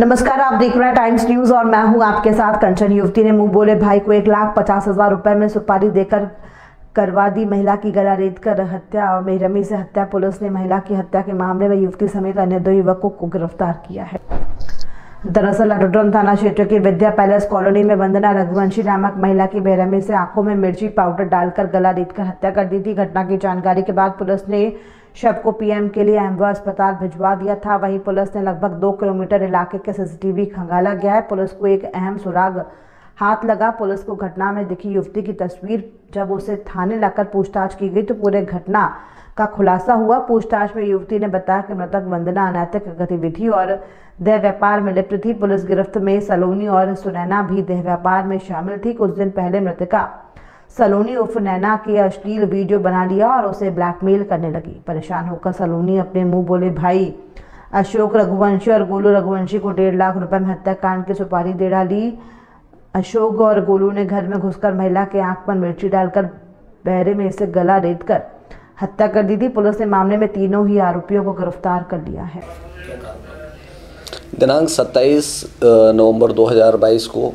नमस्कार, आप देख रहे हैं टाइम्स न्यूज और मैं हूं आपके साथ कंचन। युवती ने मुंह बोले भाई को 1,50,000 रुपए में सुपारी देकर करवा दी महिला की गला रेत कर हत्या और बेरहमी से हत्या। पुलिस ने महिला की हत्या के मामले में युवती समेत अन्य 2 युवकों को गिरफ्तार किया है। दरअसल अडोडम थाना क्षेत्र की विद्या पैलेस कॉलोनी में वंदना रघुवंशी नामक महिला की बेरहमी से आंखों में मिर्ची पाउडर डालकर गला रेत कर हत्या कर दी थी। घटना की जानकारी के बाद पुलिस ने शव को पीएम के लिए एम्बो अस्पताल भिजवा दिया था। वहीं पुलिस ने लगभग 2 किलोमीटर इलाके के सीसीटीवी खंगाला गया है। पुलिस को एक अहम सुराग हाथ लगा। पुलिस को घटना में दिखी युवती की तस्वीर जब उसे थाने लाकर पूछताछ की गई तो पूरे घटना का खुलासा हुआ। पूछताछ में युवती ने बताया कि मृतक वंदना अनैतिक गतिविधि और देह व्यापार में लिप्त थी। पुलिस गिरफ्त में सलोनी और सुनैना भी देह व्यापार में शामिल थी। कुछ दिन पहले मृतका सलोनी उर्फ नैना की अश्लील वीडियो बना लिया और उसे ब्लैकमेल करने लगी। परेशान होकर सलोनी अपने मुंह बोले भाई अशोक रघुवंशी और गोलू रघुवंशी को 1.5 लाख रुपए में हत्याकांड की सुपारी दे डाली। अशोक और गोलू ने घर में घुसकर महिला के आंख पर मिर्ची डालकर बहरे में इसे गला रेत कर हत्या कर दी थी। पुलिस ने मामले में तीनों ही आरोपियों को गिरफ्तार कर लिया है। दिनांक 27 नवंबर 2022 को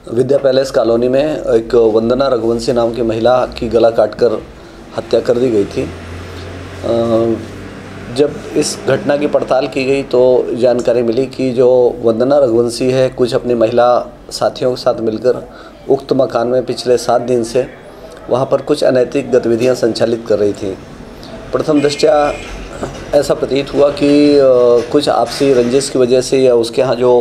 विद्या पैलेस कॉलोनी में एक वंदना रघुवंशी नाम की महिला की गला काटकर हत्या कर दी गई थी। जब इस घटना की पड़ताल की गई तो जानकारी मिली कि जो वंदना रघुवंशी है कुछ अपनी महिला साथियों के साथ मिलकर उक्त मकान में पिछले 7 दिन से वहां पर कुछ अनैतिक गतिविधियां संचालित कर रही थी। प्रथम दृष्टया ऐसा प्रतीत हुआ कि कुछ आपसी रंजिश की वजह से या उसके यहाँ जो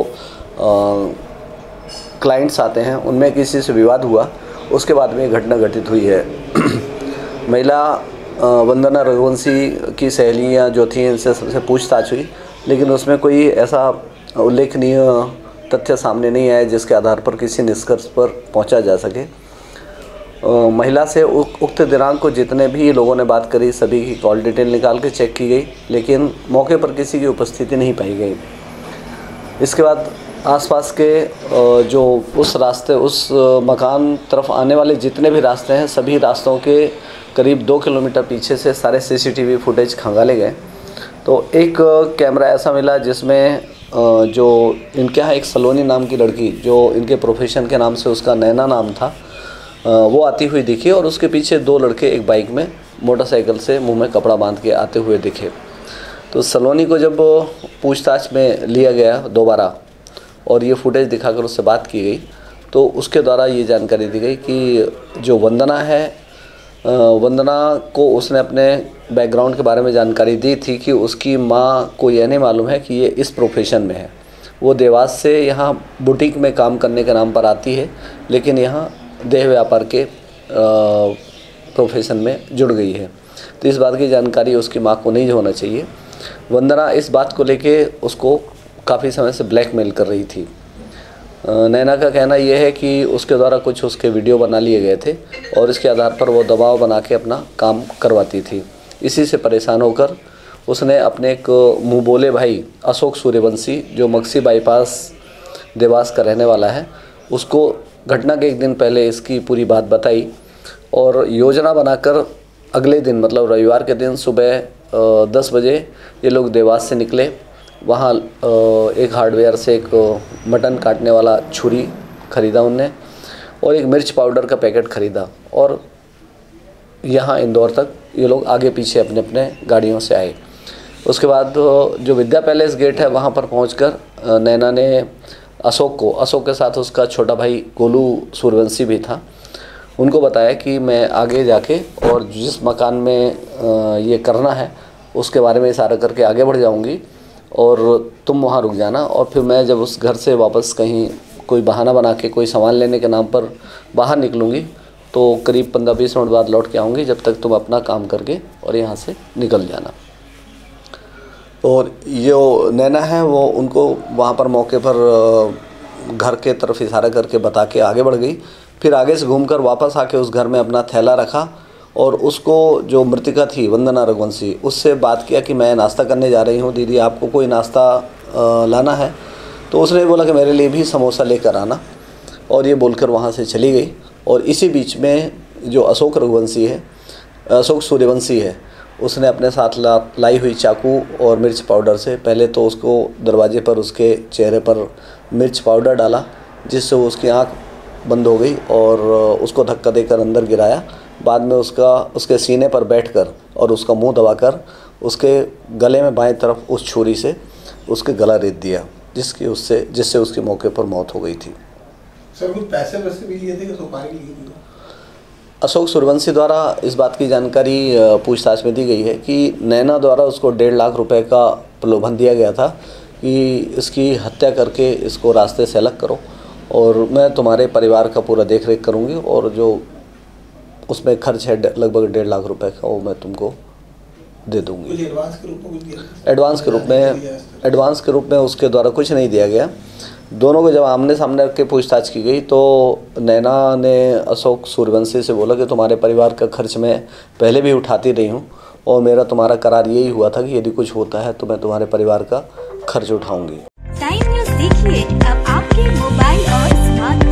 क्लाइंट्स आते हैं उनमें किसी से विवाद हुआ। उसके बाद में ये घटना घटित हुई है। महिला वंदना रघुवंशी की सहेलियाँ जो थीं इनसे सबसे पूछताछ हुई, लेकिन उसमें कोई ऐसा उल्लेखनीय तथ्य सामने नहीं आया जिसके आधार पर किसी निष्कर्ष पर पहुंचा जा सके। महिला से उक्त दिनांक को जितने भी लोगों ने बात करी सभी की कॉल डिटेल निकाल के चेक की गई, लेकिन मौके पर किसी की उपस्थिति नहीं पाई गई। इसके बाद आसपास के जो उस मकान तरफ आने वाले जितने भी रास्ते हैं सभी रास्तों के करीब 2 किलोमीटर पीछे से सारे सीसीटीवी फुटेज खंगाले गए। तो एक कैमरा ऐसा मिला जिसमें जो इनके यहाँ एक सलोनी नाम की लड़की जो इनके प्रोफेशन के नाम से उसका नैना नाम था वो आती हुई दिखी और उसके पीछे 2 लड़के एक बाइक में मोटरसाइकिल से मुंह में कपड़ा बांध के आते हुए दिखे। तो सलोनी को जब पूछताछ में लिया गया दोबारा और ये फुटेज दिखाकर उससे बात की गई तो उसके द्वारा ये जानकारी दी गई कि जो वंदना है, वंदना को उसने अपने बैकग्राउंड के बारे में जानकारी दी थी कि उसकी माँ को यह नहीं मालूम है कि ये इस प्रोफेशन में है। वो देवास से यहाँ बुटीक में काम करने के नाम पर आती है, लेकिन यहाँ देह व्यापार के प्रोफेशन में जुड़ गई है। तो इस बात की जानकारी उसकी माँ को नहीं होना चाहिए। वंदना इस बात को लेके उसको काफ़ी समय से ब्लैकमेल कर रही थी। नैना का कहना यह है कि उसके द्वारा कुछ उसके वीडियो बना लिए गए थे और इसके आधार पर वो दबाव बना के अपना काम करवाती थी। इसी से परेशान होकर उसने अपने एक मुँह बोले भाई अशोक सूर्यवंशी जो मक्सी बाईपास देवास का रहने वाला है उसको घटना के 1 दिन पहले इसकी पूरी बात बताई और योजना बनाकर अगले दिन मतलब रविवार के दिन सुबह 10 बजे ये लोग देवास से निकले। वहाँ एक हार्डवेयर से एक मटन काटने वाला छुरी ख़रीदा उनने और एक मिर्च पाउडर का पैकेट ख़रीदा और यहाँ इंदौर तक ये लोग आगे पीछे अपने अपने गाड़ियों से आए। उसके बाद जो विद्या पैलेस गेट है वहाँ पर पहुँचकर नैना ने अशोक के साथ उसका छोटा भाई गोलू सूर्यवंशी भी था, उनको बताया कि मैं आगे जाके और जिस मकान में ये करना है उसके बारे में इशारा करके आगे बढ़ जाऊंगी और तुम वहाँ रुक जाना और फिर मैं जब उस घर से वापस कहीं कोई बहाना बना के कोई सामान लेने के नाम पर बाहर निकलूँगी तो करीब 15-20 मिनट बाद लौट के आऊँगी। जब तक तुम अपना काम करके और यहाँ से निकल जाना। और जो नैना है वो उनको वहाँ पर मौके पर घर के तरफ इशारा करके बता के आगे बढ़ गई। फिर आगे से घूमकर वापस आके उस घर में अपना थैला रखा और उसको जो मृतिका थी वंदना रघुवंशी उससे बात किया कि मैं नाश्ता करने जा रही हूँ, दीदी आपको कोई नाश्ता लाना है? तो उसने बोला कि मेरे लिए भी समोसा लेकर आना और ये बोलकर वहाँ से चली गई। और इसी बीच में जो अशोक सूर्यवंशी है उसने अपने साथ लाई हुई चाकू और मिर्च पाउडर से पहले तो उसको दरवाजे पर उसके चेहरे पर मिर्च पाउडर डाला, जिससे उसकी आंख बंद हो गई और उसको धक्का देकर अंदर गिराया। बाद में उसके सीने पर बैठकर और उसका मुंह दबाकर उसके गले में बाएं तरफ उस छुरी से उसके गला रेत दिया, जिससे उसकी मौके पर मौत हो गई थी। सर कुछ पैसे वैसे भी लिए थे कि सुपारी ली थी? अशोक सूर्यवंशी द्वारा इस बात की जानकारी पूछताछ में दी गई है कि नैना द्वारा उसको 1.5 लाख रुपए का प्रलोभन दिया गया था कि इसकी हत्या करके इसको रास्ते से अलग करो और मैं तुम्हारे परिवार का पूरा देख रेख करूँगी और जो उसमें खर्च है लगभग 1.5 लाख रुपए का वो मैं तुमको दे दूँगी। कुछ एडवांस के रूप में कुछ दिया? एडवांस के रूप में उसके द्वारा कुछ नहीं दिया गया। दोनों को जब आमने सामने रख के पूछताछ की गई तो नैना ने अशोक सूर्यवंशी से बोला कि तुम्हारे परिवार का खर्च मैं पहले भी उठाती रही हूँ और मेरा तुम्हारा करार यही हुआ था कि यदि कुछ होता है तो मैं तुम्हारे परिवार का खर्च उठाऊंगी। टाइम न्यूज़ देखिए अब आपके मोबाइल और स्मार्ट